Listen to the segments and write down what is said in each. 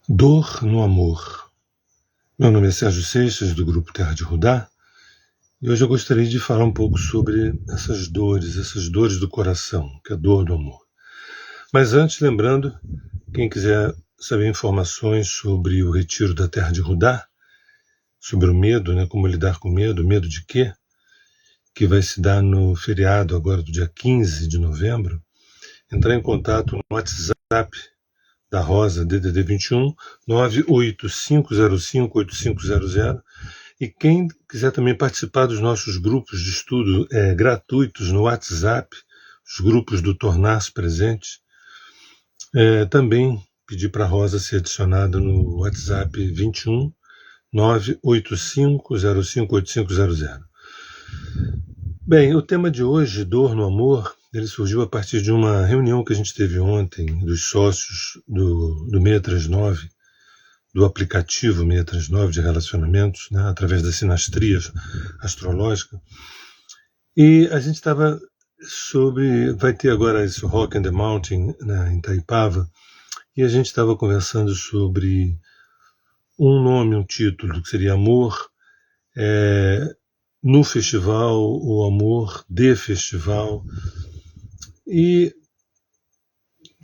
Dor no amor. Meu nome é Sérgio Seixas, do grupo Terra de Rudá, e hoje eu gostaria de falar um pouco sobre essas dores do coração, que é a dor do amor. Mas antes, lembrando, quem quiser saber informações sobre o retiro da Terra de Rudá, sobre o medo, como lidar com medo de quê? Que vai se dar no feriado agora do dia 15 de novembro, entrar em contato no WhatsApp da Rosa, DDD 21 985058500, e quem quiser também participar dos nossos grupos de estudo gratuitos no WhatsApp, os grupos do Tornar-se Presente, também pedir para a Rosa ser adicionada no WhatsApp 21 985058500. Bem, o tema de hoje, dor no amor, ele surgiu a partir de uma reunião que a gente teve ontem dos sócios do 639, do aplicativo 639 de relacionamentos, através da sinastria astrológica. E a gente estava vai ter agora esse Rock and the Mountain em Itaipava, e a gente estava conversando sobre um nome, um título, que seria Amor no festival, o amor de festival. E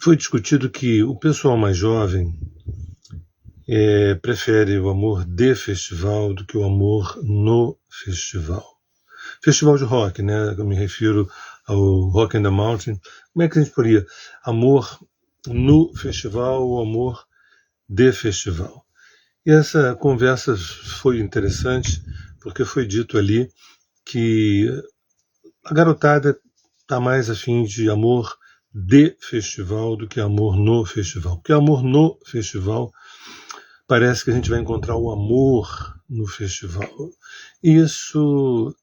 foi discutido que o pessoal mais jovem prefere o amor de festival do que o amor no festival. Festival de rock, eu me refiro ao Rock and the Mountain. Como é que a gente poderia? Amor no festival ou amor de festival? E essa conversa foi interessante, porque foi dito ali que a garotada está mais afim de amor de festival do que amor no festival. Porque amor no festival parece que a gente vai encontrar o amor no festival. E isso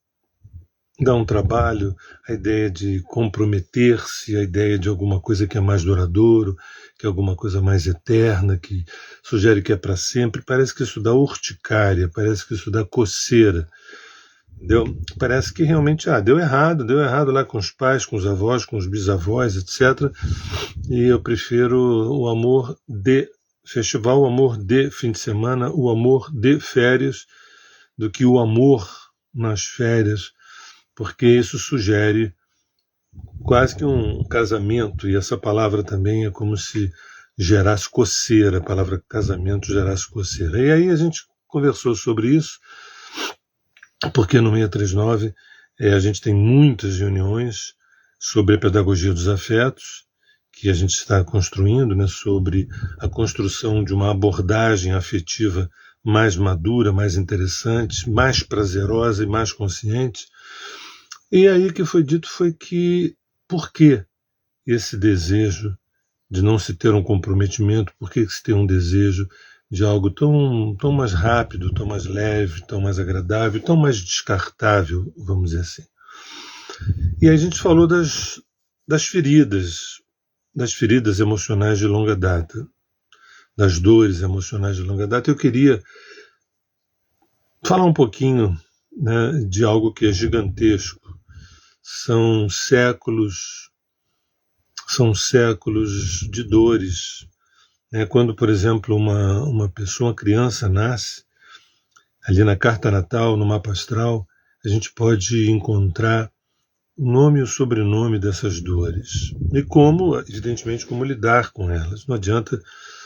dá um trabalho, a ideia de comprometer-se, a ideia de alguma coisa que é mais duradouro, que é alguma coisa mais eterna, que sugere que é para sempre. Parece que isso dá urticária, parece que isso dá coceira. Parece que realmente deu errado lá com os pais, com os avós, com os bisavós, etc. E eu prefiro o amor de festival, o amor de fim de semana, o amor de férias, do que o amor nas férias, porque isso sugere quase que um casamento, e essa palavra também é como se gerasse coceira, a palavra casamento gerasse coceira. E aí a gente conversou sobre isso, porque no 639 a gente tem muitas reuniões sobre a pedagogia dos afetos, que a gente está construindo, sobre a construção de uma abordagem afetiva mais madura, mais interessante, mais prazerosa e mais consciente. E aí que foi dito foi que, por que esse desejo de não se ter um comprometimento, por que se tem um desejo de algo tão mais rápido, tão mais leve, tão mais agradável, tão mais descartável, vamos dizer assim. E aí a gente falou das feridas emocionais de longa data, das dores emocionais de longa data. Eu queria falar um pouquinho de algo que é gigantesco. São séculos de dores. Quando, por exemplo, uma criança nasce, ali na carta natal, no mapa astral, a gente pode encontrar o nome e o sobrenome dessas dores. E evidentemente, como lidar com elas. Não adianta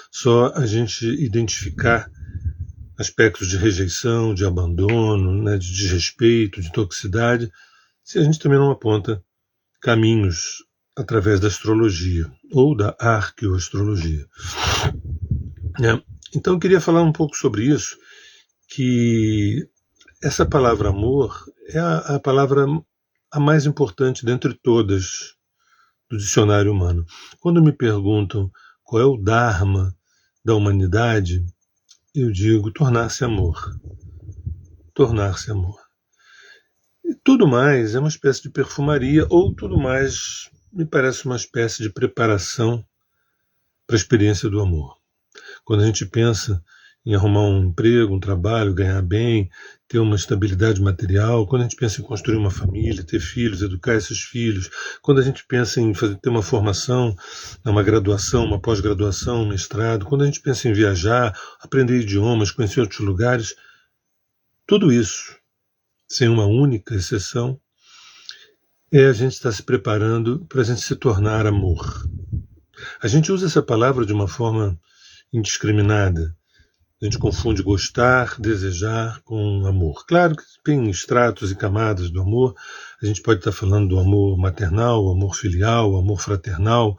só a gente identificar aspectos de rejeição, de abandono, de desrespeito, de toxicidade, se a gente também não aponta caminhos através da astrologia ou da arqueoastrologia. Então eu queria falar um pouco sobre isso, que essa palavra amor é a palavra a mais importante dentre todas do dicionário humano. Quando me perguntam qual é o Dharma da humanidade, eu digo tornar-se amor. Tornar-se amor. E tudo mais é uma espécie de perfumaria, ou tudo mais me parece uma espécie de preparação para a experiência do amor. Quando a gente pensa em arrumar um emprego, um trabalho, ganhar bem, ter uma estabilidade material, quando a gente pensa em construir uma família, ter filhos, educar esses filhos, quando a gente pensa em ter uma formação, uma graduação, uma pós-graduação, um mestrado, quando a gente pensa em viajar, aprender idiomas, conhecer outros lugares, tudo isso, sem uma única exceção, a gente está se preparando para a gente se tornar amor. A gente usa essa palavra de uma forma indiscriminada. A gente confunde gostar, desejar com amor. Claro que tem estratos e camadas do amor. A gente pode estar falando do amor maternal, o amor filial, o amor fraternal,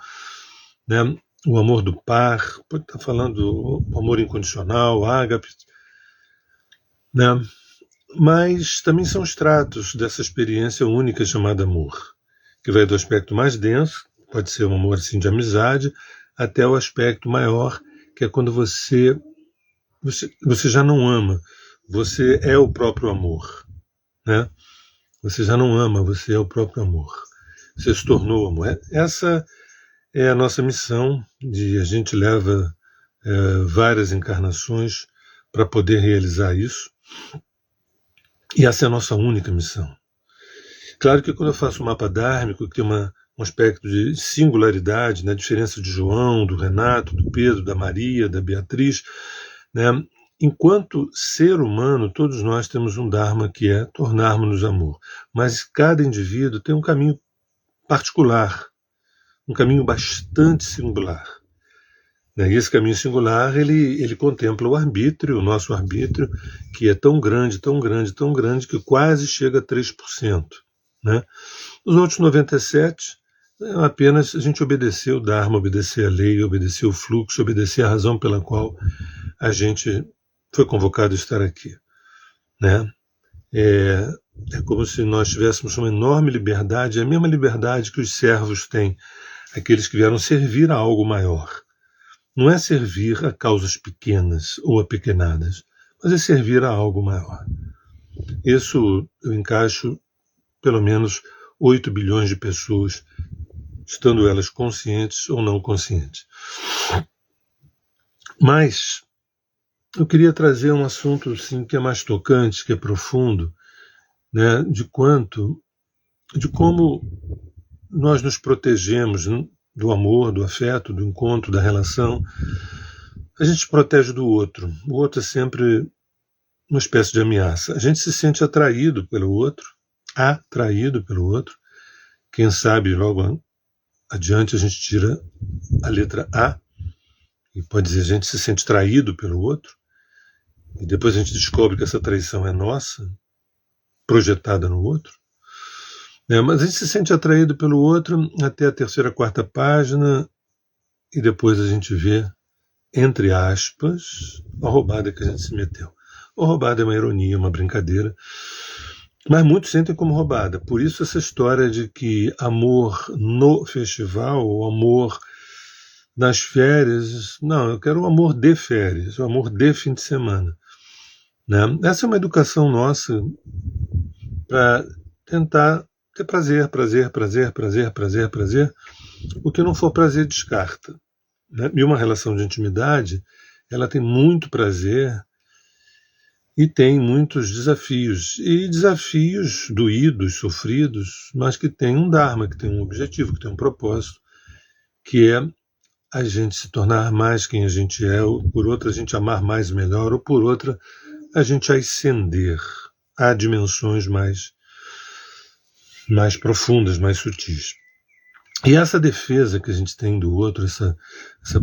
né? O amor do par. Pode estar falando do amor incondicional, ágape, né? Mas também são estratos dessa experiência única chamada amor, que vai do aspecto mais denso, pode ser um amor assim de amizade, até o aspecto maior, que é quando você já não ama, você é o próprio amor, né? Você já não ama, você é o próprio amor. Você se tornou amor. Essa é a nossa missão, a gente leva várias encarnações para poder realizar isso. E essa é a nossa única missão. Claro que quando eu faço o mapa dármico, que tem um aspecto de singularidade, né, a diferença de João, do Renato, do Pedro, da Maria, da Beatriz, né, enquanto ser humano, todos nós temos um Dharma que é tornarmos-nos amor. Mas cada indivíduo tem um caminho particular, um caminho bastante singular. E esse caminho singular, ele contempla o arbítrio, o nosso arbítrio, que é tão grande, tão grande, tão grande, que quase chega a 3%. Né? Os outros 97%, apenas a gente obedecer o Dharma, obedecer a lei, obedecer o fluxo, obedecer a razão pela qual a gente foi convocado a estar aqui. Né? É como se nós tivéssemos uma enorme liberdade, a mesma liberdade que os servos têm, aqueles que vieram servir a algo maior. Não é servir a causas pequenas ou apequenadas, mas é servir a algo maior. Isso eu encaixo pelo menos 8 bilhões de pessoas, estando elas conscientes ou não conscientes. Mas eu queria trazer um assunto assim, que é mais tocante, que é profundo, né, de como nós nos protegemos do amor, do afeto, do encontro, da relação. A gente se protege do outro. O outro é sempre uma espécie de ameaça. A gente se sente atraído pelo outro. Quem sabe logo adiante a gente tira a letra A e pode dizer a gente se sente traído pelo outro. E depois a gente descobre que essa traição é nossa, projetada no outro. Mas a gente se sente atraído pelo outro até a 3ª, 4ª página e depois a gente vê, entre aspas, a roubada que a gente se meteu. A roubada é uma ironia, uma brincadeira, mas muitos sentem como roubada. Por isso essa história de que amor no festival, ou amor nas férias, não, eu quero o amor de férias, o amor de fim de semana. Né? Essa é uma educação nossa para tentar ter prazer. O que não for prazer, descarta. Né? E uma relação de intimidade, ela tem muito prazer e tem muitos desafios. E desafios doídos, sofridos, mas que tem um Dharma, que tem um objetivo, que tem um propósito, que é a gente se tornar mais quem a gente é, ou por outra a gente amar mais e melhor, ou por outra a gente ascender a dimensões mais profundas, mais sutis. E essa defesa que a gente tem do outro, essa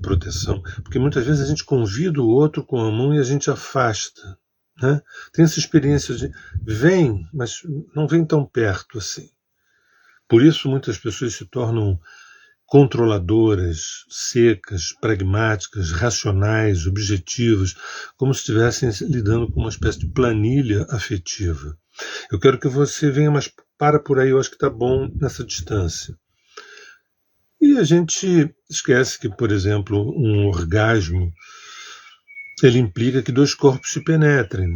proteção, porque muitas vezes a gente convida o outro com a mão e a gente afasta. Né? Tem essa experiência de vem, mas não vem tão perto assim. Por isso muitas pessoas se tornam controladoras, secas, pragmáticas, racionais, objetivas, como se estivessem lidando com uma espécie de planilha afetiva. Eu quero que você venha, mas para por aí, eu acho que está bom nessa distância. E a gente esquece que, por exemplo, um orgasmo, ele implica que 2 corpos se penetrem.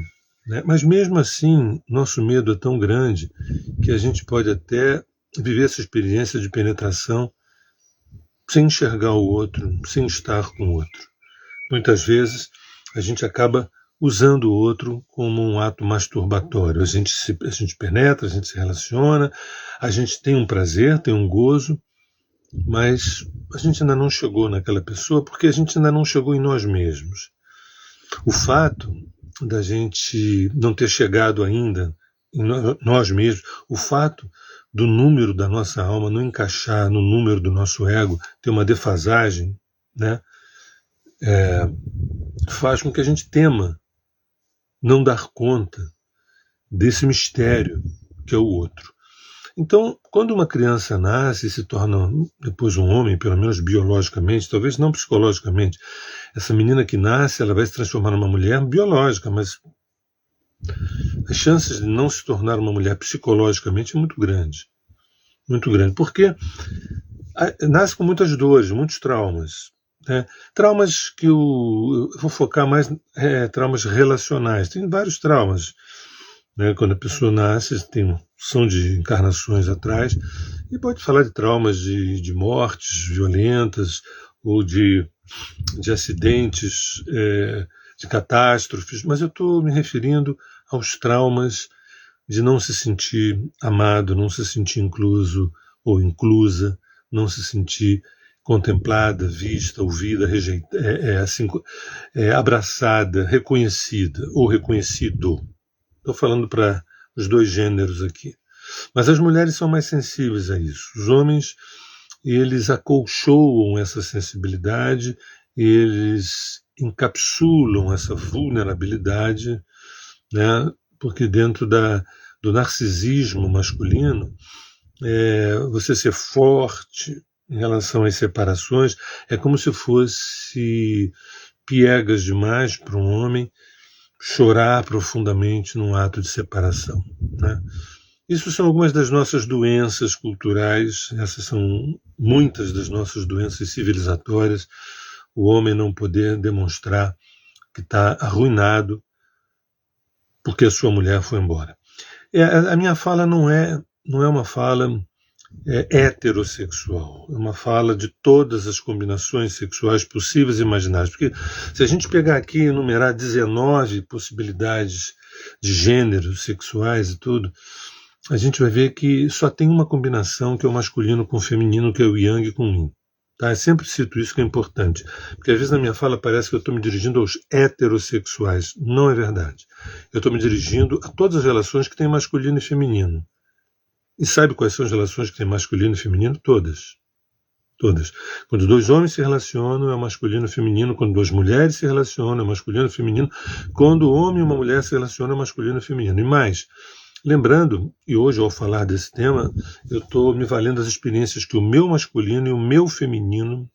Né? Mas mesmo assim, nosso medo é tão grande que a gente pode até viver essa experiência de penetração sem enxergar o outro, sem estar com o outro. Muitas vezes a gente acaba usando o outro como um ato masturbatório. A gente penetra, a gente se relaciona, a gente tem um prazer, tem um gozo, mas a gente ainda não chegou naquela pessoa porque a gente ainda não chegou em nós mesmos. O fato da gente não ter chegado ainda em nós mesmos, o fato do número da nossa alma não encaixar no número do nosso ego, ter uma defasagem, né, faz com que a gente tema não dar conta desse mistério que é o outro. Então, quando uma criança nasce e se torna depois um homem, pelo menos biologicamente, talvez não psicologicamente, essa menina que nasce, ela vai se transformar numa mulher biológica, mas as chances de não se tornar uma mulher psicologicamente é muito grande. Muito grande. Porque nasce com muitas dores, muitos traumas. Né? Traumas que eu vou focar mais traumas relacionais. Tem vários traumas. Né? Quando a pessoa nasce, são de encarnações atrás, e pode falar de traumas de mortes violentas, ou de acidentes, de catástrofes, mas eu estou me referindo aos traumas de não se sentir amado, não se sentir incluso ou inclusa, não se sentir contemplada, vista, ouvida, abraçada, reconhecida ou reconhecido. Estou falando para os dois gêneros aqui. Mas as mulheres são mais sensíveis a isso. Os homens, eles acolchoam essa sensibilidade, eles encapsulam essa vulnerabilidade, né? Porque dentro do narcisismo masculino, você ser forte em relação às separações é como se fosse piegas demais para um homem chorar profundamente num ato de separação. Né? Isso são algumas das nossas doenças culturais, essas são muitas das nossas doenças civilizatórias, o homem não poder demonstrar que está arruinado porque a sua mulher foi embora. A minha fala não é uma fala heterossexual, é uma fala de todas as combinações sexuais possíveis e imagináveis. Porque se a gente pegar aqui e enumerar 19 possibilidades de gêneros sexuais e tudo, a gente vai ver que só tem uma combinação, que é o masculino com o feminino, que é o yang com o yin. Tá? Eu sempre cito isso, que é importante, porque às vezes na minha fala parece que eu estou me dirigindo aos heterossexuais. Não é verdade. Eu estou me dirigindo a todas as relações que têm masculino e feminino. E sabe quais são as relações que têm masculino e feminino? Todas. Todas. Quando dois homens se relacionam, é masculino e feminino. Quando duas mulheres se relacionam, é masculino e feminino. Quando um homem e uma mulher se relacionam, é masculino e feminino. E mais, lembrando, e hoje ao falar desse tema, eu estou me valendo das experiências que o meu masculino e o meu feminino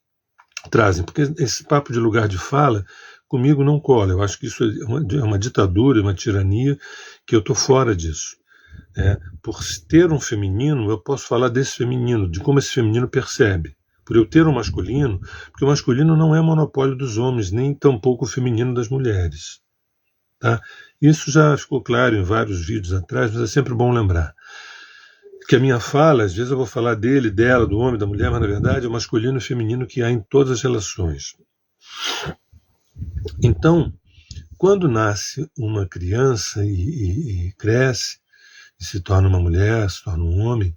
trazem. Porque esse papo de lugar de fala, comigo não cola. Eu acho que isso é uma ditadura, uma tirania, que eu estou fora disso. Por ter um feminino, eu posso falar desse feminino, de como esse feminino percebe. Por eu ter um masculino, porque o masculino não é monopólio dos homens, nem tampouco o feminino das mulheres. Tá? Isso já ficou claro em vários vídeos atrás, mas é sempre bom lembrar. Que a minha fala, às vezes eu vou falar dele, dela, do homem, da mulher, mas na verdade é o masculino e o feminino que há em todas as relações. Então, quando nasce uma criança e cresce, e se torna uma mulher, se torna um homem,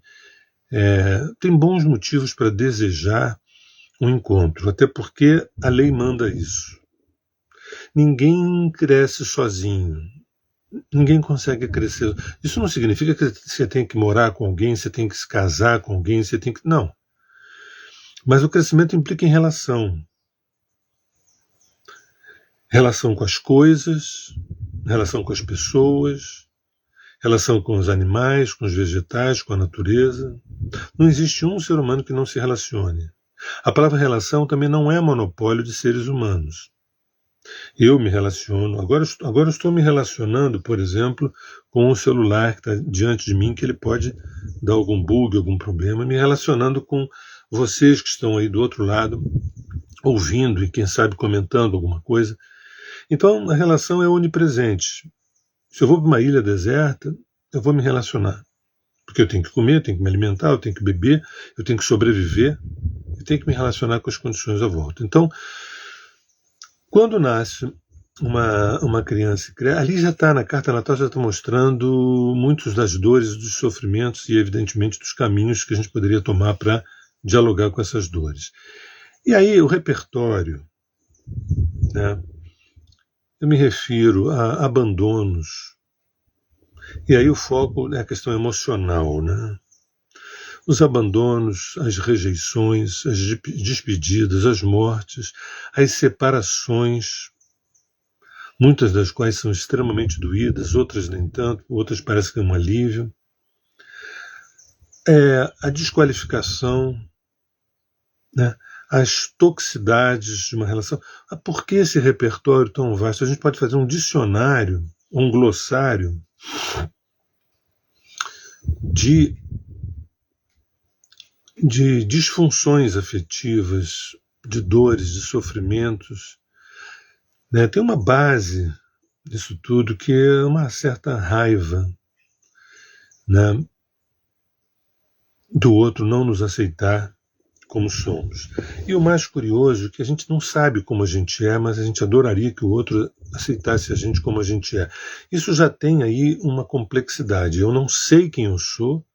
tem bons motivos para desejar um encontro, até porque a lei manda isso. Ninguém cresce sozinho, ninguém consegue crescer. Isso não significa que você tem que morar com alguém, você tem que se casar com alguém, você tem que... Não. Mas o crescimento implica em relação. Relação com as coisas, relação com as pessoas, relação com os animais, com os vegetais, com a natureza. Não existe um ser humano que não se relacione. A palavra relação também não é monopólio de seres humanos. Eu me relaciono, agora eu estou me relacionando, por exemplo, com um celular que está diante de mim, que ele pode dar algum bug, algum problema, me relacionando com vocês que estão aí do outro lado, ouvindo e quem sabe comentando alguma coisa. Então a relação é onipresente. Se eu vou para uma ilha deserta, eu vou me relacionar. Porque eu tenho que comer, eu tenho que me alimentar, eu tenho que beber, eu tenho que sobreviver, eu tenho que me relacionar com as condições à volta. Então, quando nasce uma criança cresce, ali já está, na carta natal já está mostrando muitas das dores, dos sofrimentos e, evidentemente, dos caminhos que a gente poderia tomar para dialogar com essas dores. E aí o repertório, né? Eu me refiro a abandonos, e aí o foco é a questão emocional, né? Os abandonos, as rejeições, as despedidas, as mortes, as separações, muitas das quais são extremamente doídas, outras nem tanto, outras parecem que é um alívio. A desqualificação, né? As toxicidades de uma relação. Por que esse repertório tão vasto? A gente pode fazer um dicionário, um glossário de disfunções afetivas, de dores, de sofrimentos, né? Tem uma base disso tudo que é uma certa raiva, né? Do outro não nos aceitar como somos. E o mais curioso é que a gente não sabe como a gente é, mas a gente adoraria que o outro aceitasse a gente como a gente é. Isso já tem aí uma complexidade. Eu não sei quem eu sou,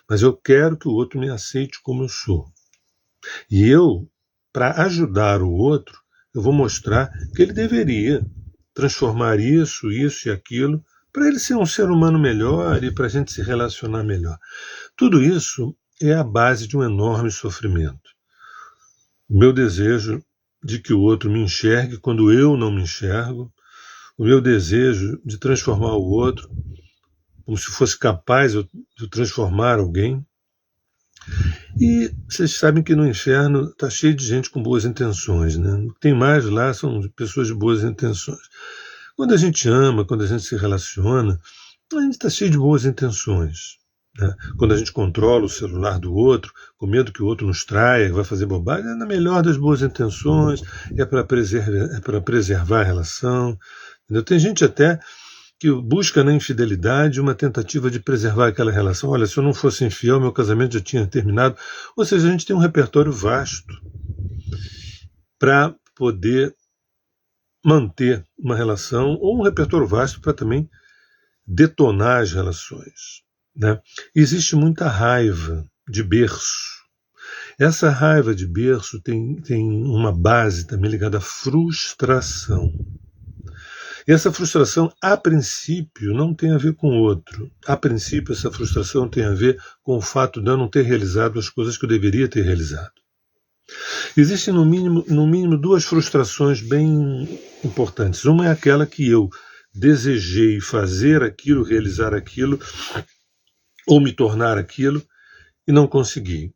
mas eu quero que o outro me aceite como eu sou. E eu, para ajudar o outro, eu vou mostrar que ele deveria transformar isso e aquilo, para ele ser um ser humano melhor e para a gente se relacionar melhor. Tudo isso é a base de um enorme sofrimento. O meu desejo de que o outro me enxergue quando eu não me enxergo, o meu desejo de transformar o outro como se fosse capaz de transformar alguém. E vocês sabem que no inferno está cheio de gente com boas intenções, né? O que tem mais lá são pessoas de boas intenções. Quando a gente ama, quando a gente se relaciona, a gente está cheio de boas intenções. Né? Quando a gente controla o celular do outro, com medo que o outro nos traia, vai fazer bobagem, é na melhor das boas intenções, é para preservar a relação. Entendeu? Tem gente até que busca na infidelidade uma tentativa de preservar aquela relação. Olha, se eu não fosse infiel, meu casamento já tinha terminado. Ou seja, a gente tem um repertório vasto para poder manter uma relação, ou um repertório vasto para também detonar as relações. Né? Existe muita raiva de berço. Essa raiva de berço tem uma base também ligada à frustração. E essa frustração, a princípio, não tem a ver com o outro. A princípio, essa frustração tem a ver com o fato de eu não ter realizado as coisas que eu deveria ter realizado. Existem, no mínimo, duas frustrações bem importantes. Uma é aquela que eu desejei fazer aquilo, realizar aquilo, ou me tornar aquilo, e não consegui.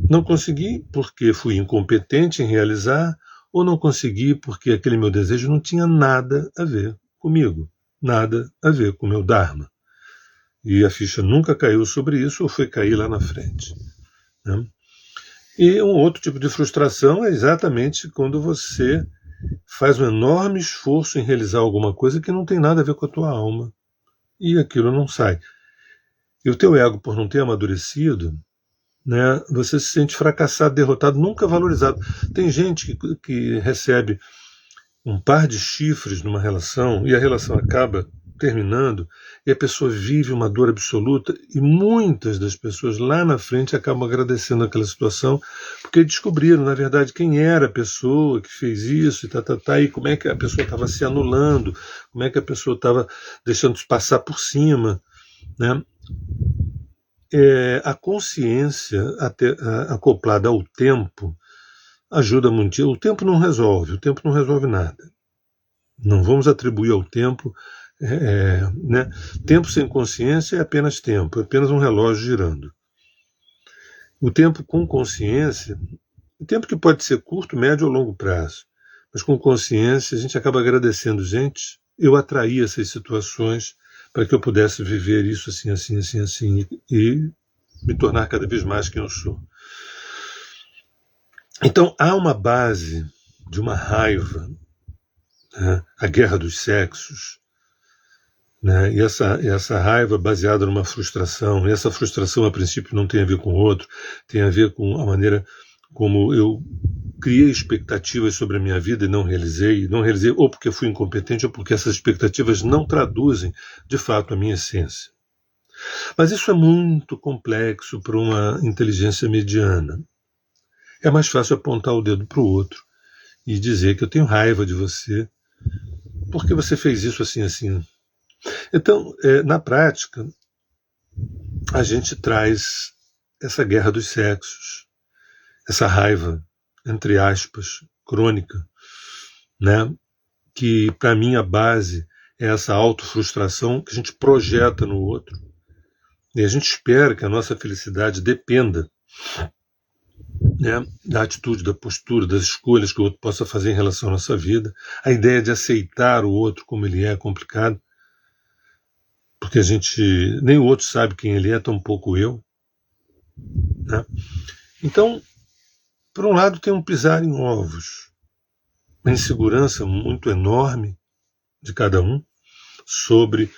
Não consegui porque fui incompetente em realizar, ou não consegui porque aquele meu desejo não tinha nada a ver comigo, nada a ver com o meu Dharma. E a ficha nunca caiu sobre isso, ou foi cair lá na frente. Né? E um outro tipo de frustração é exatamente quando você faz um enorme esforço em realizar alguma coisa que não tem nada a ver com a tua alma, e aquilo não sai. E o teu ego, por não ter amadurecido, né, você se sente fracassado, derrotado, nunca valorizado. Tem gente que recebe um par de chifres numa relação e a relação acaba terminando e a pessoa vive uma dor absoluta, e muitas das pessoas lá na frente acabam agradecendo aquela situação porque descobriram, na verdade, quem era a pessoa que fez isso e como é que a pessoa estava se anulando, como é que a pessoa estava deixando se passar por cima, né? A consciência acoplada ao tempo ajuda muito. O tempo não resolve nada. Não vamos atribuir ao tempo, né? Tempo sem consciência é apenas tempo, é apenas um relógio girando. O tempo com consciência, o tempo que pode ser curto, médio ou longo prazo, mas com consciência a gente acaba agradecendo. Gente, eu atraí essas situações para que eu pudesse viver isso assim, e me tornar cada vez mais quem eu sou. Então, há uma base de uma raiva, né? A guerra dos sexos, né? E essa raiva baseada numa frustração, e essa frustração, a princípio, não tem a ver com o outro, tem a ver com a maneira como eu criei expectativas sobre a minha vida e não realizei ou porque fui incompetente ou porque essas expectativas não traduzem de fato a minha essência. Mas isso é muito complexo para uma inteligência mediana. É mais fácil apontar o dedo para o outro e dizer que eu tenho raiva de você porque você fez isso assim, assim. Então, na prática, a gente traz essa guerra dos sexos, essa raiva, entre aspas, crônica, né? Que para mim a base é essa autofrustração que a gente projeta no outro. E a gente espera que a nossa felicidade dependa, né, da atitude, da postura, das escolhas que o outro possa fazer em relação à nossa vida. A ideia de aceitar o outro como ele é complicado, porque nem o outro sabe quem ele é, tampouco eu. Né? Então, por um lado, tem um pisar em ovos, uma insegurança muito enorme de cada um sobre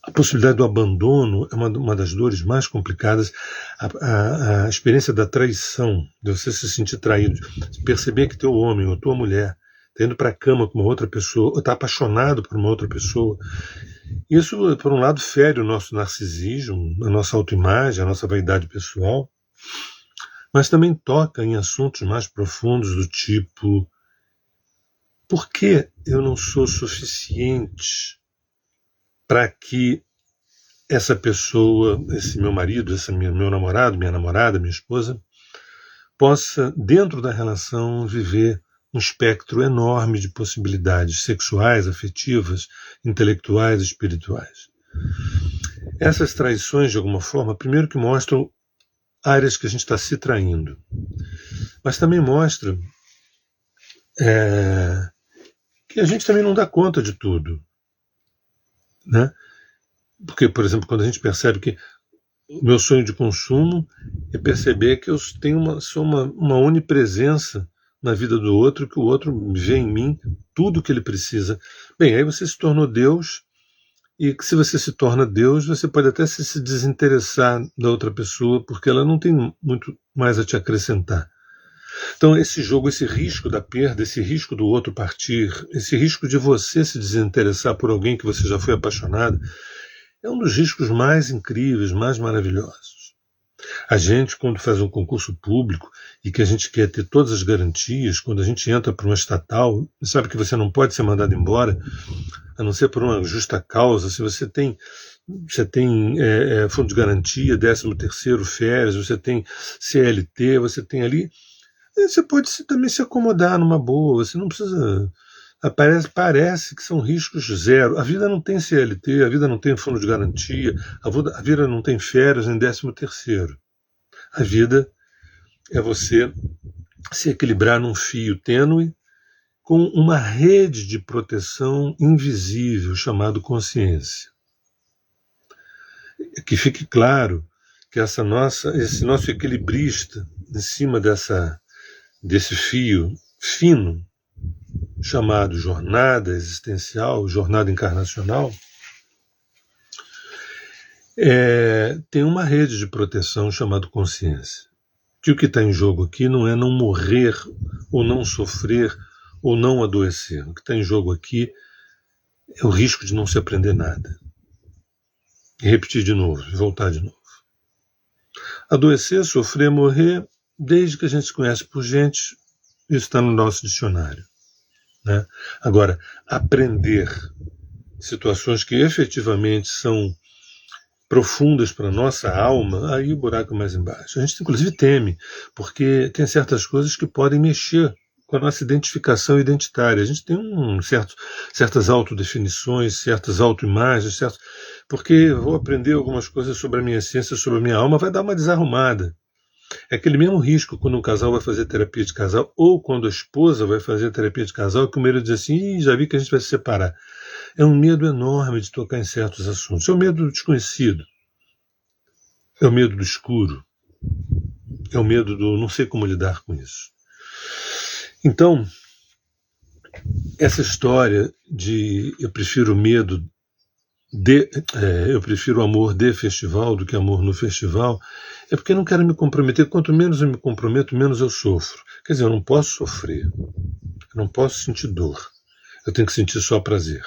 a possibilidade do abandono. É uma das dores mais complicadas, a experiência da traição, de você se sentir traído, perceber que teu homem ou tua mulher está indo para a cama com uma outra pessoa, ou está apaixonado por uma outra pessoa. Isso, por um lado, fere o nosso narcisismo, a nossa autoimagem, a nossa vaidade pessoal, mas também toca em assuntos mais profundos do tipo: por que eu não sou suficiente para que essa pessoa, esse meu marido, esse meu namorado, minha namorada, minha esposa, possa, dentro da relação, viver um espectro enorme de possibilidades sexuais, afetivas, intelectuais, espirituais. Essas traições, de alguma forma, primeiro que mostram áreas que a gente está se traindo, mas também mostra que a gente também não dá conta de tudo, né? Porque, por exemplo, quando a gente percebe que o meu sonho de consumo é perceber que eu sou uma onipresença na vida do outro, que o outro vê em mim tudo o que ele precisa. Bem, aí você se tornou Deus, e que se você se torna Deus, você pode até se desinteressar da outra pessoa, porque ela não tem muito mais a te acrescentar. Então, esse jogo, esse risco da perda, esse risco do outro partir, esse risco de você se desinteressar por alguém que você já foi apaixonado, é um dos riscos mais incríveis, mais maravilhosos. A gente, quando faz um concurso público e que a gente quer ter todas as garantias, quando a gente entra para uma estatal, sabe que você não pode ser mandado embora, a não ser por uma justa causa. Se você tem fundo de garantia, 13º, férias, você tem CLT, você tem ali, você pode também se acomodar numa boa, você não precisa... Parece que são riscos zero. A vida não tem CLT, a vida não tem fundo de garantia, a vida não tem férias nem 13º. A vida é você se equilibrar num fio tênue com uma rede de proteção invisível chamado consciência. Que fique claro que esse nosso equilibrista em cima desse fio fino chamado jornada existencial, jornada encarnacional, tem uma rede de proteção chamada consciência. Que o que está em jogo aqui não é não morrer, ou não sofrer, ou não adoecer. O que está em jogo aqui é o risco de não se aprender nada. E repetir de novo, voltar de novo. Adoecer, sofrer, morrer, desde que a gente se conhece por gente, isso está no nosso dicionário. Né? Agora, aprender situações que efetivamente são profundas para a nossa alma, aí o buraco é mais embaixo. A gente inclusive teme, porque tem certas coisas que podem mexer com a nossa identificação identitária. A gente tem certas autodefinições, certas autoimagens, porque vou aprender algumas coisas sobre a minha essência, sobre a minha alma, vai dar uma desarrumada. É aquele mesmo risco quando um casal vai fazer terapia de casal, ou quando a esposa vai fazer terapia de casal, que o medo diz assim: já vi que a gente vai se separar. É um medo enorme de tocar em certos assuntos. É o medo do desconhecido. É o medo do escuro. É o medo do não sei como lidar com isso. Então, essa história de eu prefiro o medo eu prefiro amor de festival do que amor no festival, é porque eu não quero me comprometer. Quanto menos eu me comprometo, menos eu sofro. Quer dizer, eu não posso sofrer, eu não posso sentir dor, eu tenho que sentir só prazer.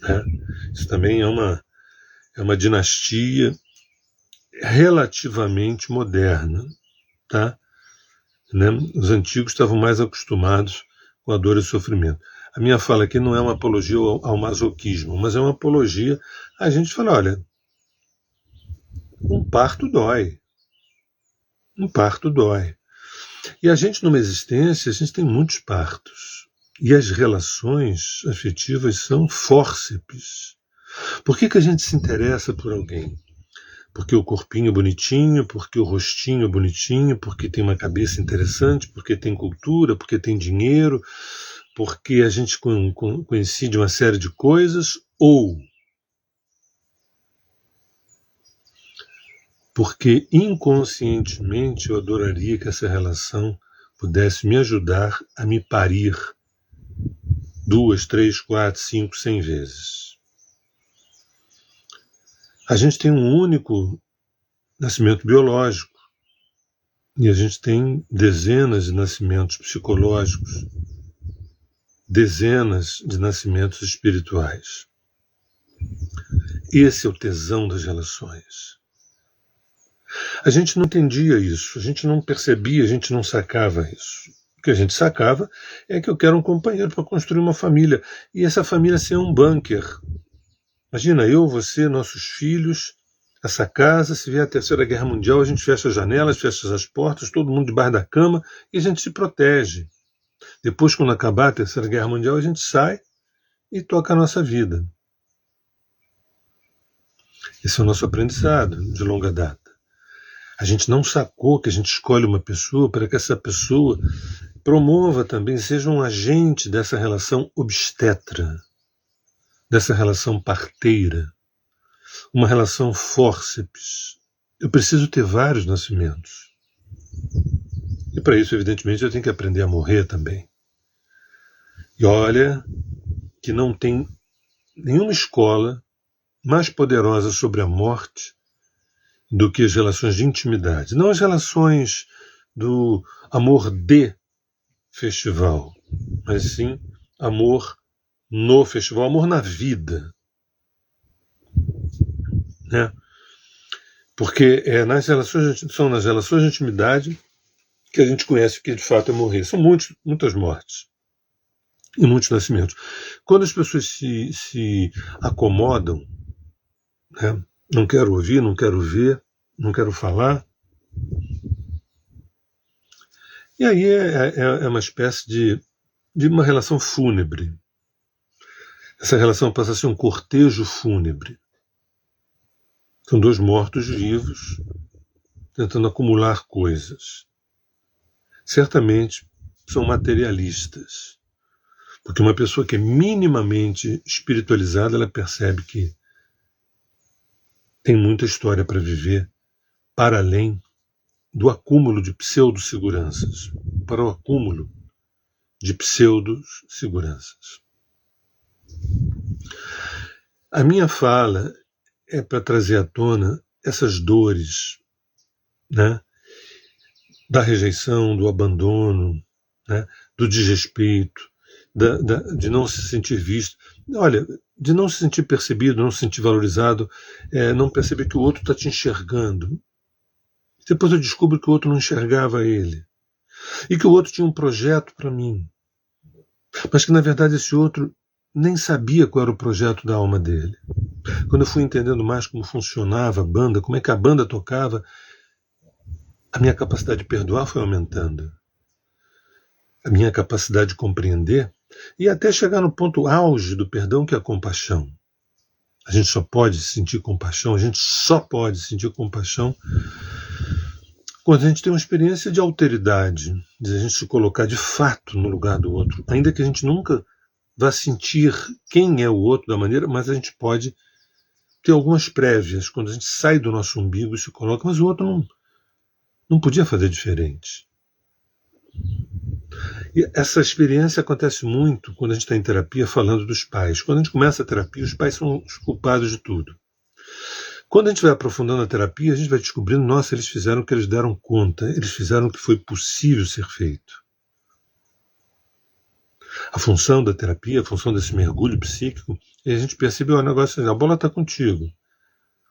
Né? Isso também é uma dinastia relativamente moderna. Tá? Né? Os antigos estavam mais acostumados com a dor e o sofrimento. A minha fala aqui não é uma apologia ao masoquismo, mas é uma apologia a gente falar, olha, um parto dói. Um parto dói. E a gente, numa existência, a gente tem muitos partos. E as relações afetivas são fórceps. Por que a gente se interessa por alguém? Porque o corpinho é bonitinho, porque o rostinho é bonitinho, porque tem uma cabeça interessante, porque tem cultura, porque tem dinheiro, porque a gente coincide uma série de coisas, ou porque inconscientemente eu adoraria que essa relação pudesse me ajudar a me parir 2, 3, 4, 5, 100 vezes. A gente tem um único nascimento biológico e a gente tem dezenas de nascimentos psicológicos, dezenas de nascimentos espirituais. Esse é o tesão das relações. A gente não entendia isso, a gente não percebia, a gente não sacava isso. O que a gente sacava é que eu quero um companheiro para construir uma família. E essa família ser um bunker. Imagina, eu, você, nossos filhos, essa casa, se vier a Terceira Guerra Mundial, a gente fecha as janelas, fecha as portas, todo mundo debaixo da cama e a gente se protege. Depois, quando acabar a Terceira Guerra Mundial, a gente sai e toca a nossa vida. Esse é o nosso aprendizado de longa data. A gente não sacou que a gente escolhe uma pessoa para que essa pessoa promova também, seja um agente dessa relação obstetra, dessa relação parteira, uma relação fórceps. Eu preciso ter vários nascimentos. E para isso, evidentemente, eu tenho que aprender a morrer também. E olha que não tem nenhuma escola mais poderosa sobre a morte do que as relações de intimidade. Não as relações do amor de festival, mas sim amor no festival, amor na vida. Né? Porque são nas relações de intimidade que a gente conhece o que de fato é morrer. São muitas mortes e muitos nascimentos. Quando as pessoas se acomodam, né? Não quero ouvir, não quero ver, não quero falar. E aí é uma espécie de uma relação fúnebre. Essa relação passa a ser um cortejo fúnebre. São dois mortos-vivos tentando acumular coisas. Certamente são materialistas. Porque uma pessoa que é minimamente espiritualizada, ela percebe que tem muita história para viver para além do acúmulo de pseudo-seguranças, para o acúmulo de pseudo-seguranças. A minha fala é para trazer à tona essas dores, né, da rejeição, do abandono, né, do desrespeito, de não se sentir visto. Olha, de não se sentir percebido, não se sentir valorizado, não perceber que o outro está te enxergando. Depois eu descubro que o outro não enxergava ele. E que o outro tinha um projeto para mim. Mas que, na verdade, esse outro nem sabia qual era o projeto da alma dele. Quando eu fui entendendo mais como funcionava a banda, como é que a banda tocava, a minha capacidade de perdoar foi aumentando. A minha capacidade de compreender e até chegar no ponto auge do perdão, que é a compaixão. A gente só pode sentir compaixão, a gente só pode sentir compaixão quando a gente tem uma experiência de alteridade, de a gente se colocar de fato no lugar do outro, ainda que a gente nunca vá sentir quem é o outro da maneira, mas a gente pode ter algumas prévias, quando a gente sai do nosso umbigo e se coloca, mas o outro não podia fazer diferente. E essa experiência acontece muito quando a gente está em terapia falando dos pais. Quando a gente começa a terapia, os pais são os culpados de tudo. Quando a gente vai aprofundando a terapia, a gente vai descobrindo, nossa, eles fizeram o que eles deram conta, eles fizeram o que foi possível ser feito. A função da terapia, a função desse mergulho psíquico, é a gente perceber, o negócio assim, a bola está contigo.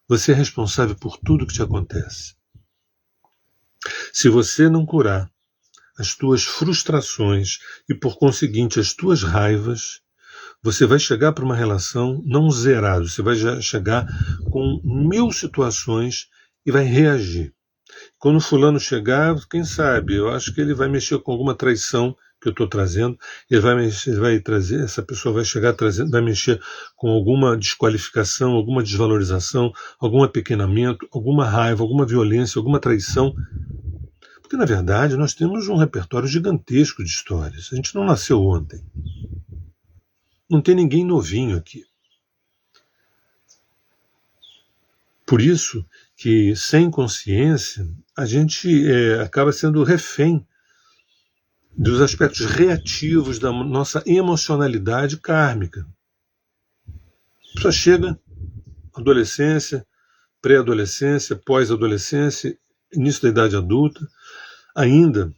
Você é responsável por tudo que te acontece. Se você não curar as tuas frustrações e, por conseguinte, as tuas raivas, você vai chegar para uma relação não zerado, você vai chegar com 1000 situações e vai reagir. Quando o fulano chegar, quem sabe, eu acho que ele vai mexer com alguma traição que eu estou trazendo, ele vai trazer, essa pessoa vai chegar trazendo, vai mexer com alguma desqualificação, alguma desvalorização, algum apequenamento, alguma raiva, alguma violência, alguma traição. Porque, na verdade, nós temos um repertório gigantesco de histórias. A gente não nasceu ontem. Não tem ninguém novinho aqui. Por isso que, sem consciência, a gente acaba sendo refém dos aspectos reativos da nossa emocionalidade kármica. A pessoa chega, adolescência, pré-adolescência, pós-adolescência, início da idade adulta, ainda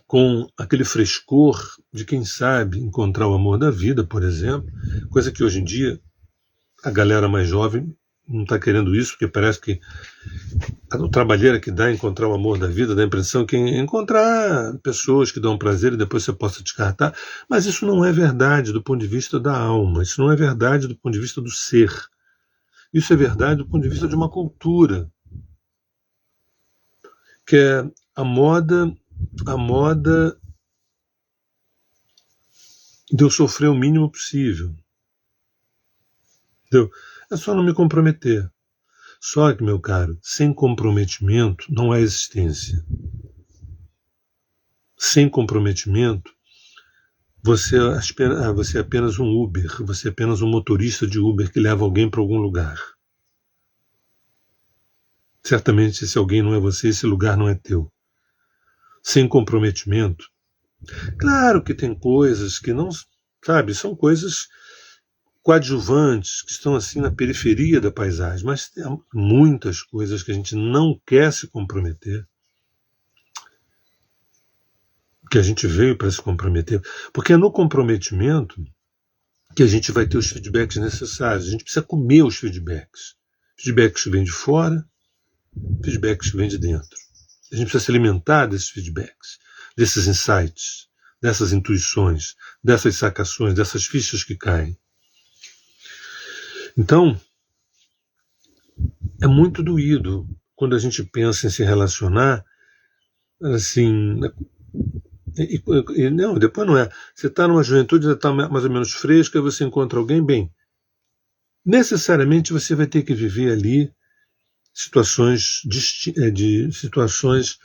com aquele frescor de quem sabe encontrar o amor da vida, por exemplo, coisa que hoje em dia a galera mais jovem não está querendo isso, porque parece que a trabalheira que dá encontrar o amor da vida, dá a impressão que encontrar pessoas que dão prazer e depois você possa descartar, mas isso não é verdade do ponto de vista da alma, isso não é verdade do ponto de vista do ser, isso é verdade do ponto de vista de uma cultura, que é a moda de eu sofrer o mínimo possível. Entendeu? É só não me comprometer. Só que, meu caro, sem comprometimento não há existência. Sem comprometimento, você é apenas um Uber, você é apenas um motorista de Uber que leva alguém para algum lugar. Certamente, se alguém não é você, esse lugar não é teu. Sem comprometimento, claro que tem coisas que não, sabe, são coisas coadjuvantes, que estão assim na periferia da paisagem, mas tem muitas coisas que a gente não quer se comprometer, que a gente veio para se comprometer, porque é no comprometimento que a gente vai ter os feedbacks necessários, a gente precisa comer os feedbacks. Feedbacks que vêm de fora, feedbacks que vêm de dentro. A gente precisa se alimentar desses feedbacks, desses insights, dessas intuições, dessas sacações, dessas fichas que caem. Então, é muito doído quando a gente pensa em se relacionar assim. Não, depois não é. Você está numa juventude, está mais ou menos fresca, você encontra alguém, bem, necessariamente você vai ter que viver ali situações situações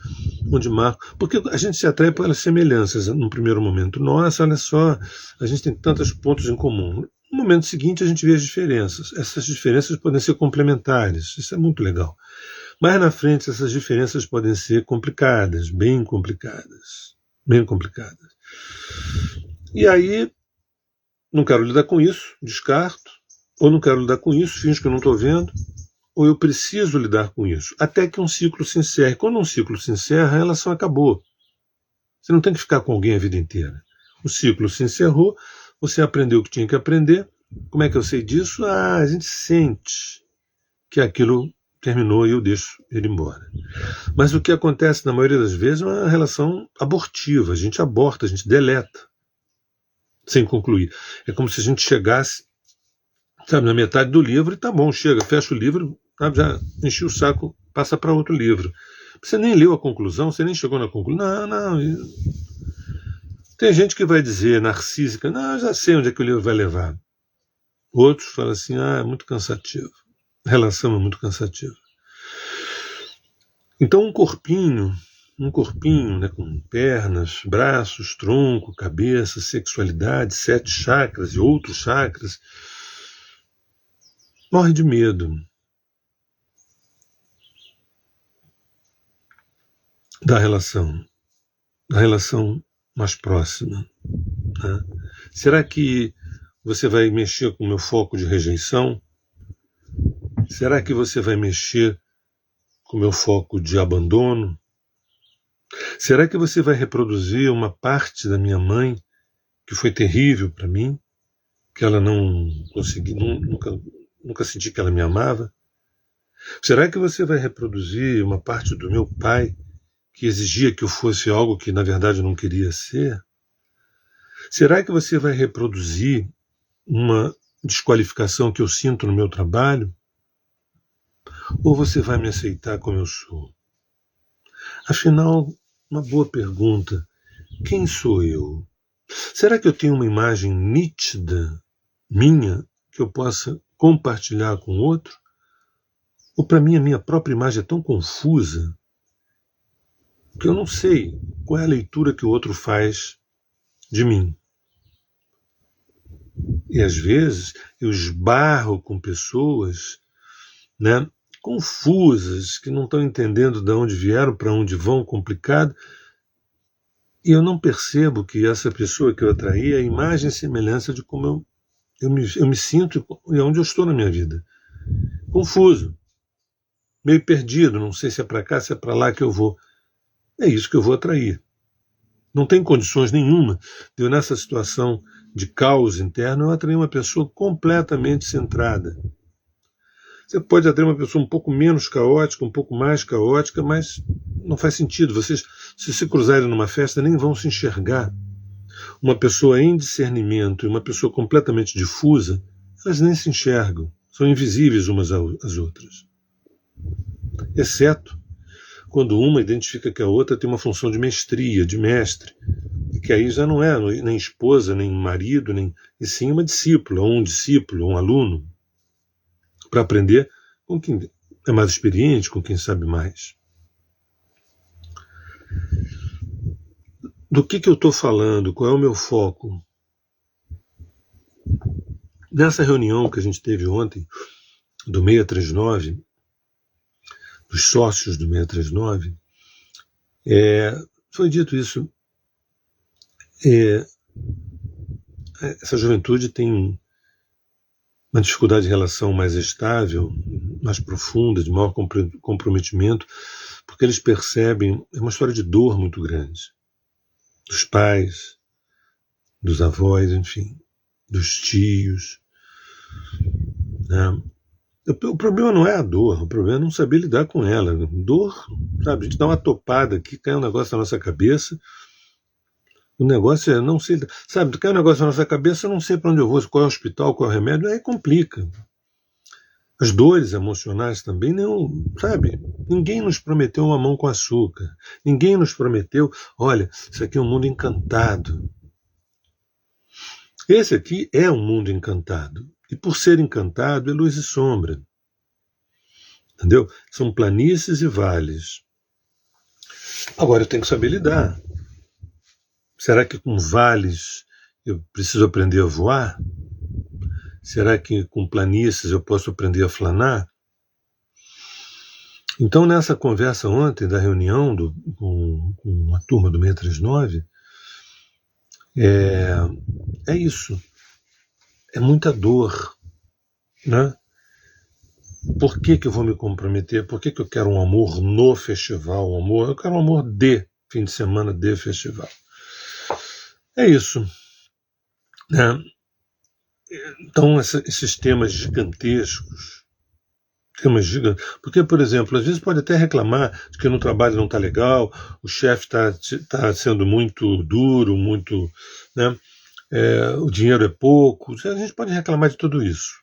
onde marcam. Porque a gente se atrai pelas semelhanças no primeiro momento. Nossa, olha só, a gente tem tantos pontos em comum. No momento seguinte, a gente vê as diferenças. Essas diferenças podem ser complementares, isso é muito legal. Mais na frente, essas diferenças podem ser complicadas, bem complicadas. Bem complicadas. E aí, não quero lidar com isso, descarto, ou não quero lidar com isso, finjo que eu não estou vendo, ou eu preciso lidar com isso, até que um ciclo se encerre. Quando um ciclo se encerra, a relação acabou. Você não tem que ficar com alguém a vida inteira. O ciclo se encerrou, você aprendeu o que tinha que aprender. Como é que eu sei disso? A gente sente que aquilo terminou e eu deixo ele embora. Mas o que acontece na maioria das vezes é uma relação abortiva. A gente aborta, a gente deleta, sem concluir. É como se a gente chegasse, sabe, na metade do livro e tá bom, chega, fecha o livro, sabe, já enchi o saco, passa para outro livro. Você nem leu a conclusão, você nem chegou na conclusão. Não. Tem gente que vai dizer, narcísica, não, eu já sei onde é que o livro vai levar. Outros falam assim, é muito cansativo. A relação é muito cansativa. Então um corpinho, né, com pernas, braços, tronco, cabeça, sexualidade, 7 chakras e outros chakras, morre de medo da relação mais próxima, né? Será que você vai mexer com o meu foco de rejeição? Será que você vai mexer com o meu foco de abandono? Será que você vai reproduzir uma parte da minha mãe que foi terrível para mim, que ela não consegui, nunca senti que ela me amava? Será que você vai reproduzir uma parte do meu pai que exigia que eu fosse algo que na verdade eu não queria ser? Será que você vai reproduzir uma desqualificação que eu sinto no meu trabalho? Ou você vai me aceitar como eu sou? Afinal, uma boa pergunta: quem sou eu? Será que eu tenho uma imagem nítida minha que eu possa compartilhar com o outro? Ou para mim a minha própria imagem é tão confusa que eu não sei qual é a leitura que o outro faz de mim? E às vezes eu esbarro com pessoas, né, confusas, que não estão entendendo de onde vieram, para onde vão, complicado, e eu não percebo que essa pessoa que eu atraí é a imagem e semelhança de como eu me sinto e onde eu estou na minha vida. Confuso, meio perdido, não sei se é para cá, se é para lá que eu vou. É isso que eu vou atrair. Não tem condições nenhuma de eu, nessa situação de caos interno, eu atrair uma pessoa completamente centrada. Você pode atrair uma pessoa um pouco menos caótica, um pouco mais caótica, mas não faz sentido. Vocês, se se cruzarem numa festa, nem vão se enxergar. Uma pessoa em discernimento e uma pessoa completamente difusa, elas nem se enxergam. São invisíveis umas às outras. Exceto quando uma identifica que a outra tem uma função de mestria, de mestre, que aí já não é nem esposa, nem marido, e sim uma discípula, ou um discípulo, ou um aluno, para aprender com quem é mais experiente, com quem sabe mais. Do que eu estou falando? Qual é o meu foco? Nessa reunião que a gente teve ontem, do 639, dos sócios do 639, foi dito isso. Essa juventude tem uma dificuldade de relação mais estável, mais profunda, de maior comprometimento, porque eles percebem, é uma história de dor muito grande, dos pais, dos avós, enfim, dos tios, né? O problema não é a dor, o problema é não saber lidar com ela. Dor, sabe, a gente dá uma topada aqui, cai um negócio na nossa cabeça, o negócio é não sei, sabe, cai um negócio na nossa cabeça, eu não sei para onde eu vou, qual é o hospital, qual é o remédio, aí complica. As dores emocionais também, não, sabe, ninguém nos prometeu uma mão com açúcar, ninguém nos prometeu, olha, isso aqui é um mundo encantado. Esse aqui é um mundo encantado, e por ser encantado é luz e sombra, entendeu? São planícies e vales. Agora eu tenho que saber lidar. Será que com vales eu preciso aprender a voar? Será que com planícies eu posso aprender a flanar? Então, nessa conversa ontem da reunião com a turma do 639, é isso. É muita dor, né? Por que eu vou me comprometer? Por que eu quero um amor no festival? Eu quero um amor de fim de semana, de festival. É isso, né? Então, esses temas gigantescos, porque, por exemplo, às vezes pode até reclamar de que no trabalho não está legal, o chefe está sendo muito duro, muito, né? O dinheiro é pouco, a gente pode reclamar de tudo isso.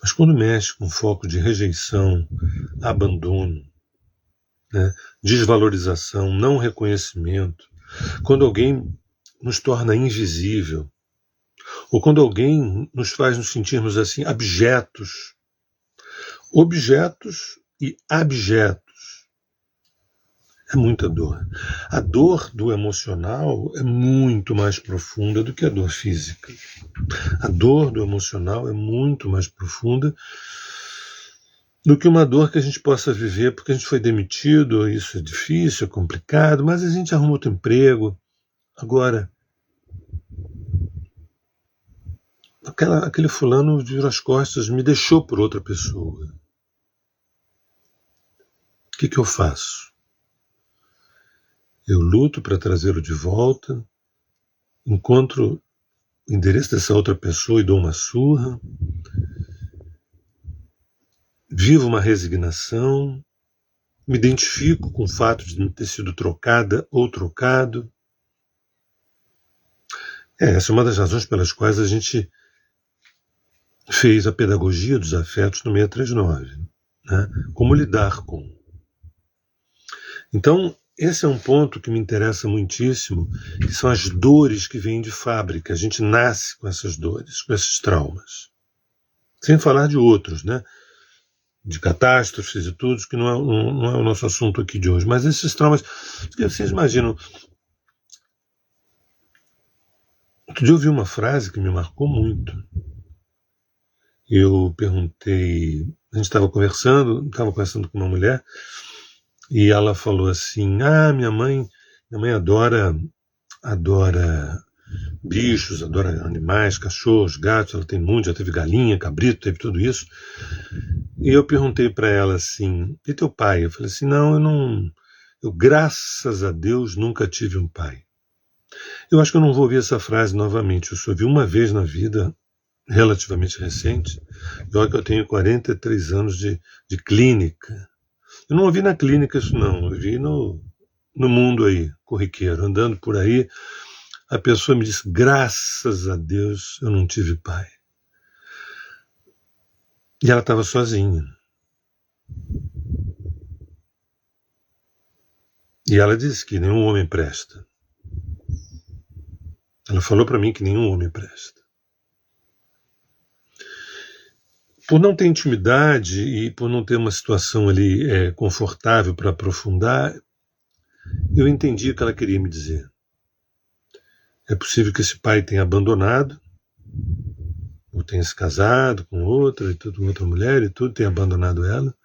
Mas quando mexe com foco de rejeição, abandono, né? Desvalorização, não reconhecimento, quando alguém nos torna invisível, ou quando alguém nos faz nos sentirmos assim, abjetos, objetos e abjetos, é muita dor. A dor do emocional é muito mais profunda do que a dor física. A dor do emocional é muito mais profunda do que uma dor que a gente possa viver porque a gente foi demitido, isso é difícil, é complicado, mas a gente arruma outro emprego, Agora, aquele fulano virou as costas, me deixou por outra pessoa. O que eu faço? Eu luto para trazê-lo de volta, encontro o endereço dessa outra pessoa e dou uma surra, vivo uma resignação, me identifico com o fato de ter sido trocada ou trocado. Essa é uma das razões pelas quais a gente fez a pedagogia dos afetos no 639, né? Como lidar com. Então, esse é um ponto que me interessa muitíssimo, que são as dores que vêm de fábrica. A gente nasce com essas dores, com esses traumas. Sem falar de outros, né? De catástrofes e tudo, que não é o nosso assunto aqui de hoje. Mas esses traumas, vocês imaginam. Outro dia eu ouvi uma frase que me marcou muito. Eu perguntei, a gente estava conversando com uma mulher, e ela falou assim, minha mãe adora bichos, adora animais, cachorros, gatos, ela tem muito, já teve galinha, cabrito, teve tudo isso. E eu perguntei para ela assim, e teu pai? Eu falei assim, eu graças a Deus nunca tive um pai. Eu acho que eu não vou ouvir essa frase novamente, eu só ouvi uma vez na vida, relativamente recente, e olha que eu tenho 43 anos de clínica. Eu não ouvi na clínica isso não, eu vi no mundo aí, corriqueiro, andando por aí, a pessoa me disse, graças a Deus eu não tive pai. E ela estava sozinha. E ela disse que nenhum homem presta. Ela falou para mim que nenhum homem presta. Por não ter intimidade e por não ter uma situação ali confortável para aprofundar, eu entendi o que ela queria me dizer. É possível que esse pai tenha abandonado, ou tenha se casado com outra, e tudo, outra mulher e tudo, tenha abandonado ela.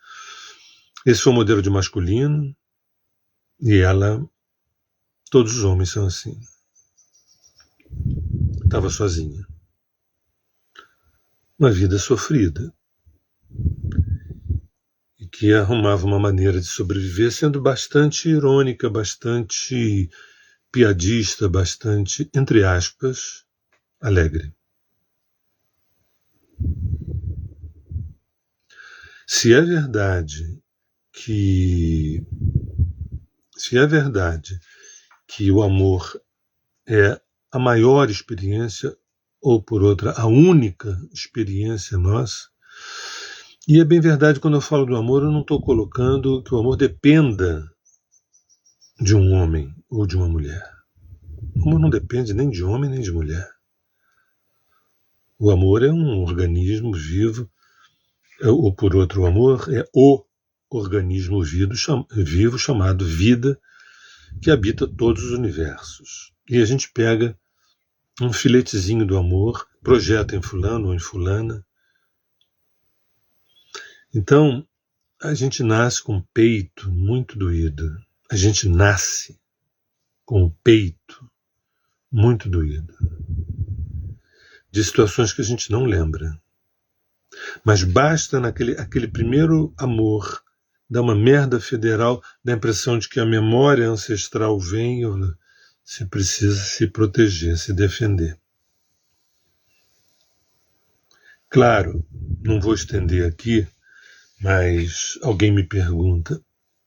Esse foi o modelo de masculino, e ela, todos os homens são assim. Estava sozinha. Uma vida sofrida. E que arrumava uma maneira de sobreviver, sendo bastante irônica, bastante piadista, bastante, entre aspas, alegre. Se é verdade que o amor é a maior experiência, ou por outra, a única experiência nossa, e é bem verdade, quando eu falo do amor, eu não estou colocando que o amor dependa de um homem ou de uma mulher. O amor não depende nem de homem nem de mulher. O amor é um organismo vivo, ou por outro, o amor é o organismo vivo chamado vida, que habita todos os universos. E a gente pega um filetezinho do amor, projeta em fulano ou em fulana. Então, a gente nasce com o peito muito doído. A gente nasce com o peito muito doído. De situações que a gente não lembra. Mas basta aquele primeiro amor dar uma merda federal, dá a impressão de que a memória ancestral vem, você precisa se proteger, se defender. Claro, não vou estender aqui, mas alguém me pergunta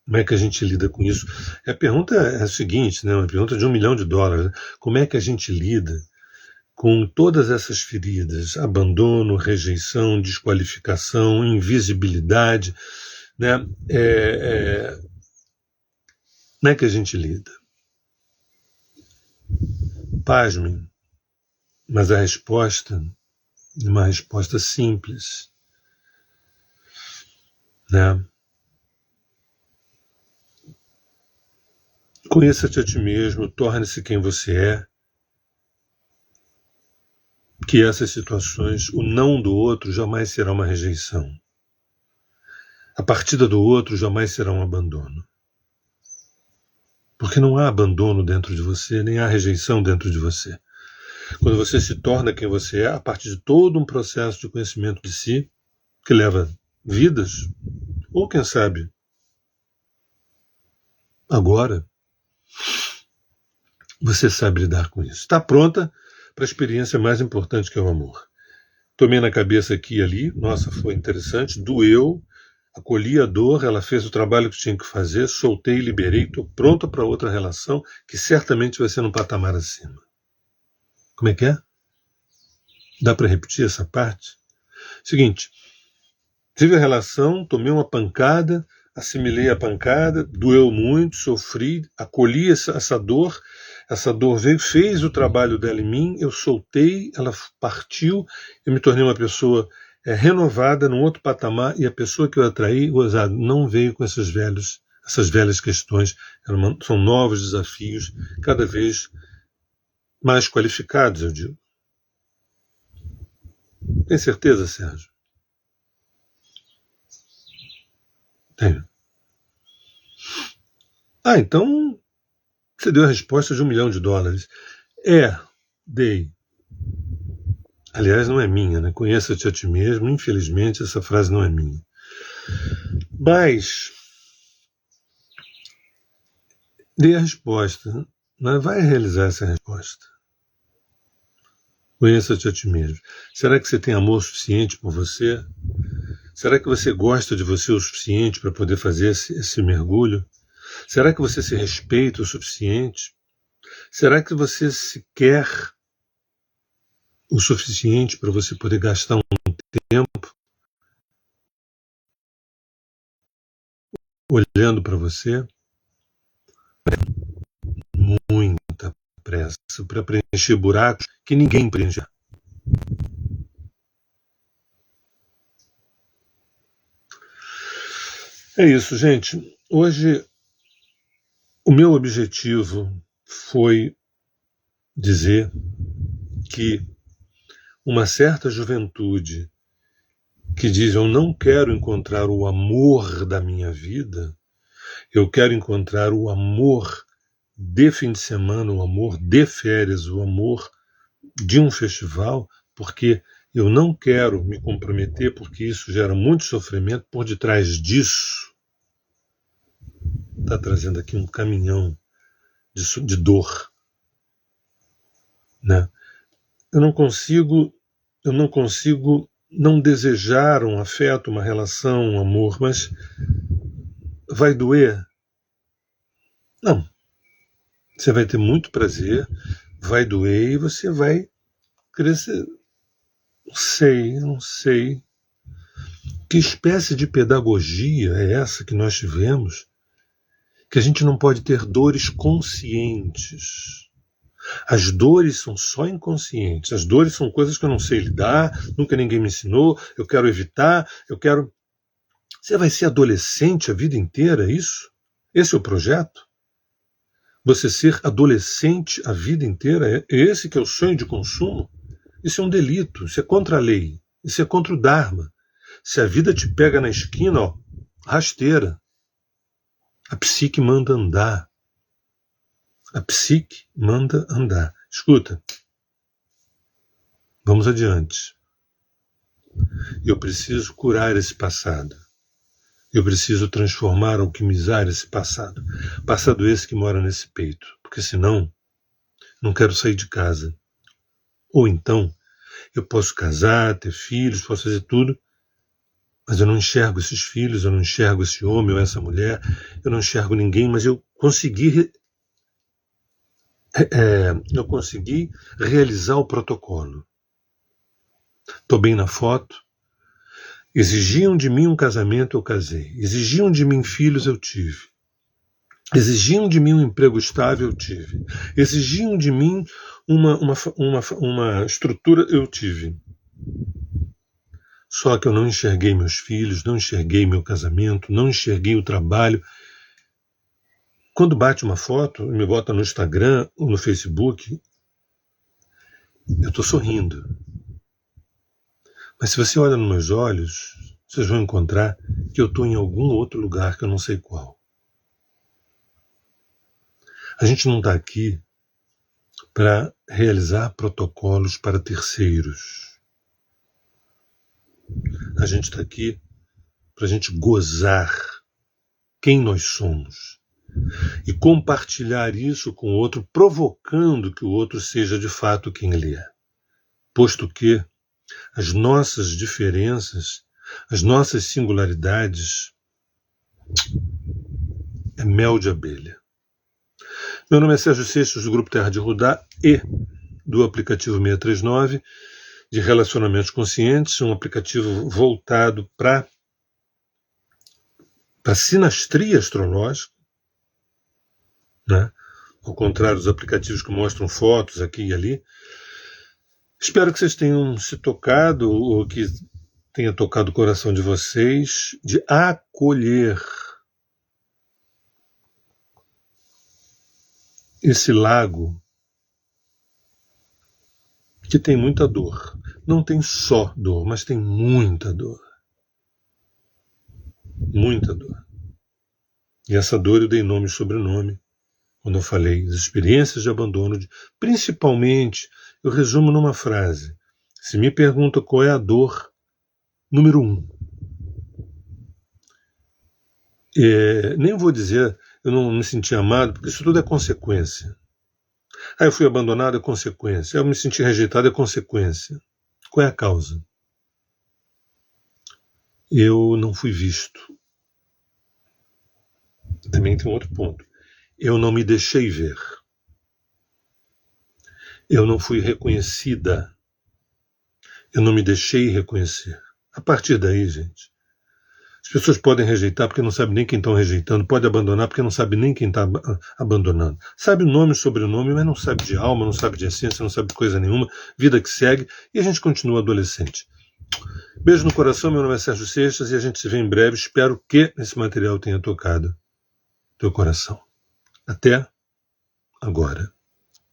como é que a gente lida com isso. A pergunta é a seguinte, né? Uma pergunta de $1 milhão. Né? Como é que a gente lida com todas essas feridas? Abandono, rejeição, desqualificação, invisibilidade, né? Como é que a gente lida? Pasmem, mas a resposta é uma resposta simples, né? Conheça-te a ti mesmo, torne-se quem você é, que essas situações, o não do outro jamais será uma rejeição. A partida do outro jamais será um abandono. Porque não há abandono dentro de você, nem há rejeição dentro de você. Quando você se torna quem você é, a partir de todo um processo de conhecimento de si, que leva vidas, ou quem sabe, agora, você sabe lidar com isso. Está pronta para a experiência mais importante, que é o amor. Tomei na cabeça aqui e ali, nossa, foi interessante, doeu, acolhi a dor, ela fez o trabalho que tinha que fazer, soltei, liberei, estou pronta para outra relação, que certamente vai ser num patamar acima. Como é que é? Dá para repetir essa parte? Seguinte, tive a relação, tomei uma pancada, assimilei a pancada, doeu muito, sofri, acolhi essa dor veio, fez o trabalho dela em mim, eu soltei, ela partiu, eu me tornei uma pessoa renovada num outro patamar, e a pessoa que eu atraí, gozado, não veio com essas velhas questões, são novos desafios, cada vez mais qualificados, eu digo. Tem certeza, Sérgio? Tenho. Então você deu a resposta de $1 milhão. Dei. Aliás, não é minha, né? Conheça-te a ti mesmo. Infelizmente, essa frase não é minha. Mas dei a resposta. Mas vai realizar essa resposta. Conheça-te a ti mesmo. Será que você tem amor suficiente por você? Será que você gosta de você o suficiente para poder fazer esse mergulho? Será que você se respeita o suficiente? Será que você se quer o suficiente para você poder gastar um tempo olhando para você? Muita pressa para preencher buracos que ninguém preenche. É isso, gente. Hoje o meu objetivo foi dizer que uma certa juventude que diz: eu não quero encontrar o amor da minha vida, eu quero encontrar o amor de fim de semana, o amor de férias, o amor de um festival, porque eu não quero me comprometer, porque isso gera muito sofrimento. Por detrás disso está trazendo aqui um caminhão de dor, né? Eu não consigo não desejar um afeto, uma relação, um amor, mas vai doer? Não. Você vai ter muito prazer, vai doer e você vai crescer. Não sei. Que espécie de pedagogia é essa que nós tivemos? Que a gente não pode ter dores conscientes. As dores são só inconscientes. As dores são coisas que eu não sei lidar, nunca ninguém me ensinou, eu quero evitar, eu quero... Você vai ser adolescente a vida inteira, é isso? Esse é o projeto? Você ser adolescente a vida inteira? É esse que é o sonho de consumo? Isso é um delito, isso é contra a lei, isso é contra o Dharma. Se a vida te pega na esquina, ó, rasteira. A psique manda andar. A psique manda andar. Escuta, vamos adiante. Eu preciso curar esse passado. Eu preciso transformar, alquimizar esse passado. Passado esse que mora nesse peito. Porque senão, não quero sair de casa. Ou então, eu posso casar, ter filhos, posso fazer tudo, mas eu não enxergo esses filhos, eu não enxergo esse homem ou essa mulher, eu não enxergo ninguém, mas eu consegui realizar o protocolo. Estou bem na foto. Exigiam de mim um casamento, eu casei. Exigiam de mim filhos, eu tive. Exigiam de mim um emprego estável, eu tive. Exigiam de mim uma estrutura, eu tive. Só que eu não enxerguei meus filhos, não enxerguei meu casamento, não enxerguei o trabalho. Quando bate uma foto e me bota no Instagram ou no Facebook, eu estou sorrindo. Mas se você olha nos meus olhos, vocês vão encontrar que eu estou em algum outro lugar que eu não sei qual. A gente não está aqui para realizar protocolos para terceiros. A gente está aqui para a gente gozar quem nós somos e compartilhar isso com o outro, provocando que o outro seja de fato quem ele é. Posto que as nossas diferenças, as nossas singularidades é mel de abelha. Meu nome é Sérgio Seixas, do Grupo Terra de Rudá e do aplicativo 639 de Relacionamentos Conscientes, um aplicativo voltado para sinastria astrológica, né? Ao contrário dos aplicativos que mostram fotos aqui e ali. Espero que vocês tenham se tocado, ou que tenha tocado o coração de vocês, de acolher esse lago que tem muita dor. Não tem só dor, mas tem muita dor. Muita dor. E essa dor eu dei nome e sobrenome quando eu falei das experiências de abandono. Principalmente, eu resumo numa frase. Se me pergunta qual é a dor número 1, nem vou dizer eu não me senti amado, porque isso tudo é consequência. Eu fui abandonado, é consequência. Eu me senti rejeitado, é consequência. Qual é a causa? Eu não fui visto. Também tem um outro ponto. Eu não me deixei ver. Eu não fui reconhecida. Eu não me deixei reconhecer. A partir daí, gente, as pessoas podem rejeitar porque não sabem nem quem estão rejeitando, pode abandonar porque não sabe nem quem está abandonando. Sabe o nome e sobrenome, mas não sabe de alma, não sabe de essência, não sabe de coisa nenhuma, vida que segue, e a gente continua adolescente. Beijo no coração, meu nome é Sérgio Seixas e a gente se vê em breve. Espero que esse material tenha tocado teu coração. Até agora.